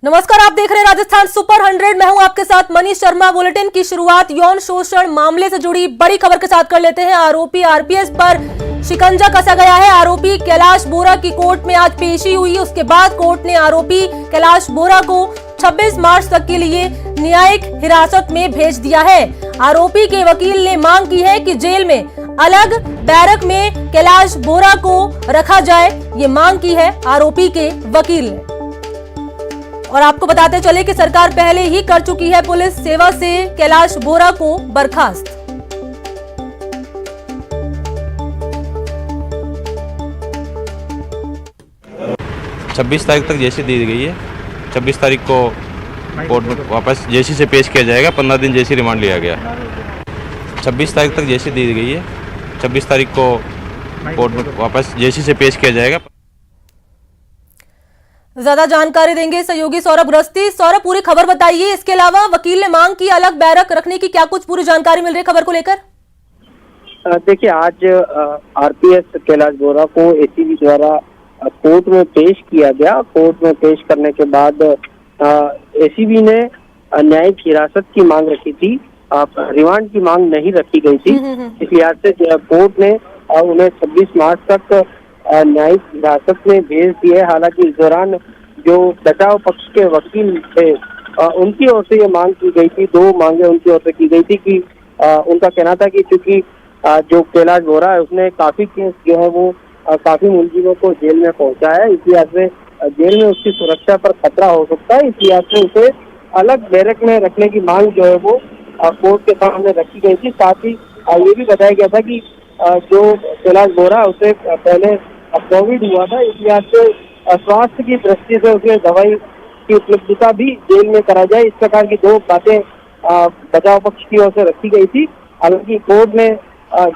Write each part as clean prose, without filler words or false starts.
नमस्कार, आप देख रहे हैं राजस्थान सुपर 100। मैं हूं आपके साथ मनीष शर्मा। बुलेटिन की शुरुआत यौन शोषण मामले से जुड़ी बड़ी खबर के साथ कर लेते हैं। आरोपी आरपीएस पर शिकंजा कसा गया है। आरोपी कैलाश बोरा की कोर्ट में आज पेशी हुई। उसके बाद कोर्ट ने आरोपी कैलाश बोरा को 26 मार्च तक के लिए न्यायिक हिरासत में भेज दिया है। आरोपी के वकील ने मांग की है कि जेल में अलग बैरक में कैलाश बोरा को रखा जाए। ये मांग की है आरोपी के वकील ने। और आपको बताते चले कि सरकार पहले ही कर चुकी है पुलिस सेवा से कैलाश बोरा को बर्खास्त। 26 तारीख तक जेसी दी गई है। 26 तारीख को कोर्ट में वापस जेसी से पेश किया जाएगा। 15 दिन जेसी रिमांड लिया गया। 26 तारीख तक जेसी दी गई है। 26 तारीख को कोर्ट में वापस जेसी से पेश किया जाएगा। ज्यादा जानकारी देंगे सहयोगी सौरभ ग्रस्ती। सौरभ, पूरी खबर बताइए। इसके अलावा वकील ने मांग की अलग बैरक रखने की, क्या कुछ पूरी जानकारी मिल रही है खबर को लेकर? देखिए, आज आरपीएस कैलाश बोरा को एसीबी द्वारा कोर्ट में पेश किया गया। कोर्ट में पेश करने के बाद एसीबी ने न्यायिक हिरासत की मांग रखी थी, रिमांड की मांग नहीं रखी गई थी। इस लिहाज से कोर्ट ने उन्हें 26 मार्च तक न्यायिक हिरासत में भेज दिए। हालांकि इस दौरान जो बचाव पक्ष के वकील थे उनकी ओर से ये मांग की गई थी, दो मांगे उनकी ओर से की गई थी कि उनका कहना था कि चूंकि जो कैलाश बोरा है उसने काफी केस जो है वो काफी मुलजिमों को जेल में पहुंचाया है। इस लिहाज से जेल में उसकी सुरक्षा पर खतरा हो सकता है। इस लिहाज से उसे अलग बैरक में रखने की मांग जो है वो कोर्ट के सामने रखी गई थी। साथ ही ये भी बताया गया था कि जो कैलाश बोरा उसे पहले कोविड हुआ था। इस लिहाज से स्वास्थ्य की दृष्टि से उसे दवाई की उपलब्धता भी जेल में करा जाए। इस प्रकार की दो बातें बचाव पक्ष की ओर से रखी गई थी। हालांकि कोर्ट ने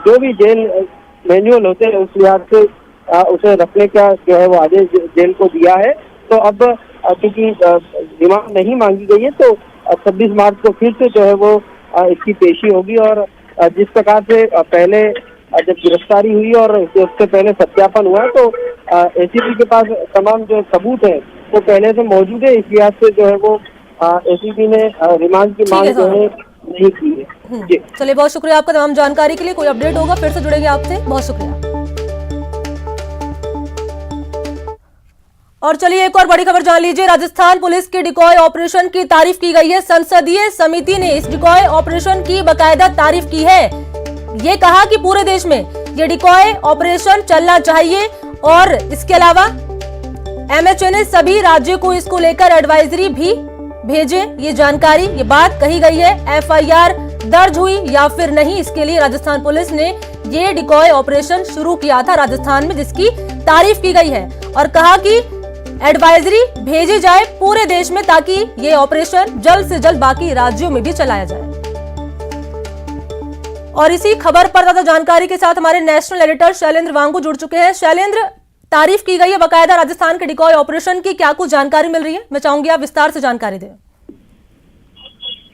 जो भी जेल मैनुअल होते हैं उस लिहाज से उसे रखने का जो है वो आदेश जेल को दिया है। तो अब क्योंकि रिमांड नहीं मांगी गई है तो 26 मार्च को फिर से जो है वो इसकी पेशी होगी। और जिस प्रकार से पहले जब गिरफ्तारी हुई और उससे पहले सत्यापन हुआ तो एसीबी के पास तमाम जो सबूत है वो पहले से मौजूद है। इस लिहाज से जो है वो एसीबी ने रिमांड की मांग जो है नहीं की है। जी चलिए, बहुत शुक्रिया आपका तमाम जानकारी के लिए। कोई अपडेट होगा फिर से जुड़ेंगे आपसे। बहुत शुक्रिया। और चलिए एक और बड़ी खबर जान लीजिए। राजस्थान पुलिस के डिकॉय ऑपरेशन की तारीफ की गई है। संसदीय समिति ने इस डिकॉय ऑपरेशन की बाकायदा तारीफ की है। ये कहा कि पूरे देश में ये डिकॉय ऑपरेशन चलना चाहिए और इसके अलावा एमएचए ने सभी राज्यों को इसको लेकर एडवाइजरी भी भेजे। ये जानकारी, ये बात कही गई है। एफआईआर दर्ज हुई या फिर नहीं, इसके लिए राजस्थान पुलिस ने ये डिकॉय ऑपरेशन शुरू किया था राजस्थान में, जिसकी तारीफ की गई है और कहा कि एडवाइजरी भेजी जाए पूरे देश में ताकि ये ऑपरेशन जल्द से जल्द बाकी राज्यों में भी चलाया जाए। और इसी खबर पर ज्यादा जानकारी के साथ हमारे नेशनल एडिटर शैलेंद्र वांगू जुड़ चुके हैं। शैलेंद्र, तारीफ की गई है बाकायदा राजस्थान के डिकॉय ऑपरेशन की, क्या कुछ जानकारी मिल रही है? मैं चाहूंगी आप विस्तार से जानकारी दें।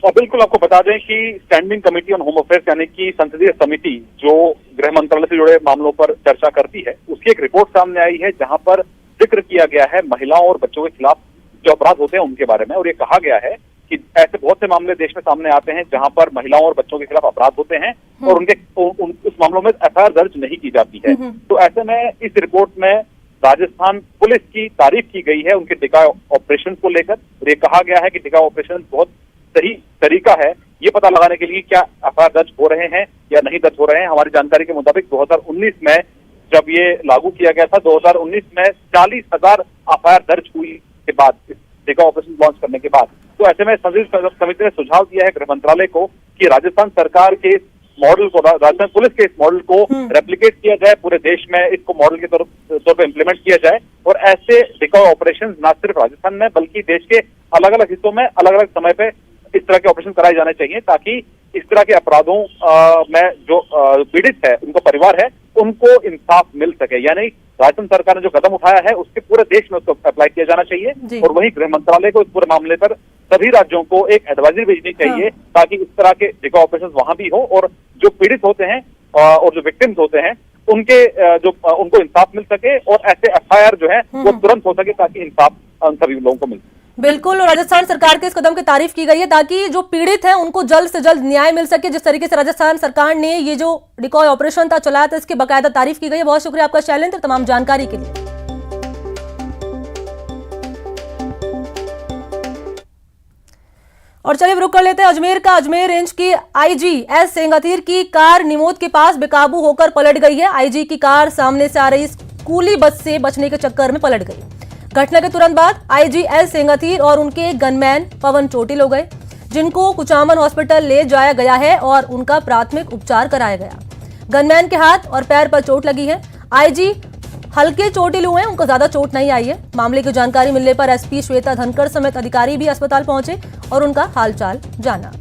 बिल्कुल, आपको बता दें कि standing committee on home affairs यानी कि संसदीय समिति जो गृह मंत्रालय से जुड़े मामलों पर चर्चा करती है, उसकी एक रिपोर्ट सामने आई है जहां पर जिक्र किया गया है महिलाओं और बच्चों के खिलाफ जो अपराध होते हैं उनके बारे में। और ये कहा गया है कि ऐसे बहुत से मामले देश में सामने आते हैं जहां पर महिलाओं और बच्चों के खिलाफ अपराध होते हैं और उस मामलों में एफआईआर दर्ज नहीं की जाती है। तो ऐसे में इस रिपोर्ट में राजस्थान पुलिस की तारीफ की गई है उनके डिकॉय ऑपरेशन को लेकर। और ये कहा गया है कि डिकॉय ऑपरेशन बहुत सही तरीका है ये पता लगाने के लिए क्या एफआईआर दर्ज हो रहे हैं या नहीं दर्ज हो रहे हैं। हमारी जानकारी के मुताबिक 2019 में जब ये लागू किया गया था, 2019 में 40,000 एफआईआर दर्ज हुई के बाद, डिकॉय ऑपरेशन लॉन्च करने के बाद। तो ऐसे में संसदीय समिति ने सुझाव दिया है गृह मंत्रालय को कि राजस्थान सरकार के मॉडल को, राजस्थान पुलिस के इस मॉडल को रेप्लिकेट किया जाए पूरे देश में, इसको मॉडल के तौर पर इम्प्लीमेंट किया जाए और ऐसे डिकॉय ऑपरेशन न सिर्फ राजस्थान में बल्कि देश के अलग अलग हिस्सों में अलग अलग समय पे इस तरह के ऑपरेशन कराए जाने चाहिए ताकि इस तरह के अपराधों में जो पीड़ित है, उनका परिवार है, उनको इंसाफ मिल सके। यानी राजस्थान सरकार ने जो कदम उठाया है उसके पूरे देश में उसको अप्लाई किया जाना चाहिए। और वहीं गृह मंत्रालय को इस पूरे मामले पर सभी राज्यों को एक एडवाइजरी भेजनी चाहिए ताकि इस तरह के डिकॉय ऑपरेशन वहां भी हो और जो पीड़ित होते हैं और जो विक्टिम्स होते हैं उनके उनको इंसाफ मिल सके और ऐसे एफआईआर जो है वो तुरंत हो सके ताकि इंसाफ सभी लोगों को मिल सके। बिल्कुल, और राजस्थान सरकार के इस कदम की तारीफ की गई है ताकि जो पीड़ित हैं उनको जल्द से जल्द न्याय मिल सके। जिस तरीके से राजस्थान सरकार ने ये जो डिकॉय ऑपरेशन था चलाया था, इसकी बकायदा तारीफ की गई है। बहुत शुक्रिया आपका शैलेंद्र, तमाम जानकारी के लिए। और चलिए रुक कर लेते हैं अजमेर का। अजमेर रेंज की आईजी एस सेंगाथीर की कार निमोद के पास बेकाबू होकर पलट गई है। आईजी की कार सामने से आ रही स्कूली बस से बचने के चक्कर में पलट गई। घटना के तुरंत बाद आईजी एस सेंगाथीर और उनके गनमैन पवन चोटिल हो गए, जिनको कुचामन हॉस्पिटल ले जाया गया है और उनका प्राथमिक उपचार कराया गया। गनमैन के हाथ और पैर पर चोट लगी है। आईजी हल्के चोटिल हुए हैं, उनको ज्यादा चोट नहीं आई है। मामले की जानकारी मिलने पर एसपी श्वेता धनखड़ समेत अधिकारी भी अस्पताल पहुंचे और उनका हालचाल जाना।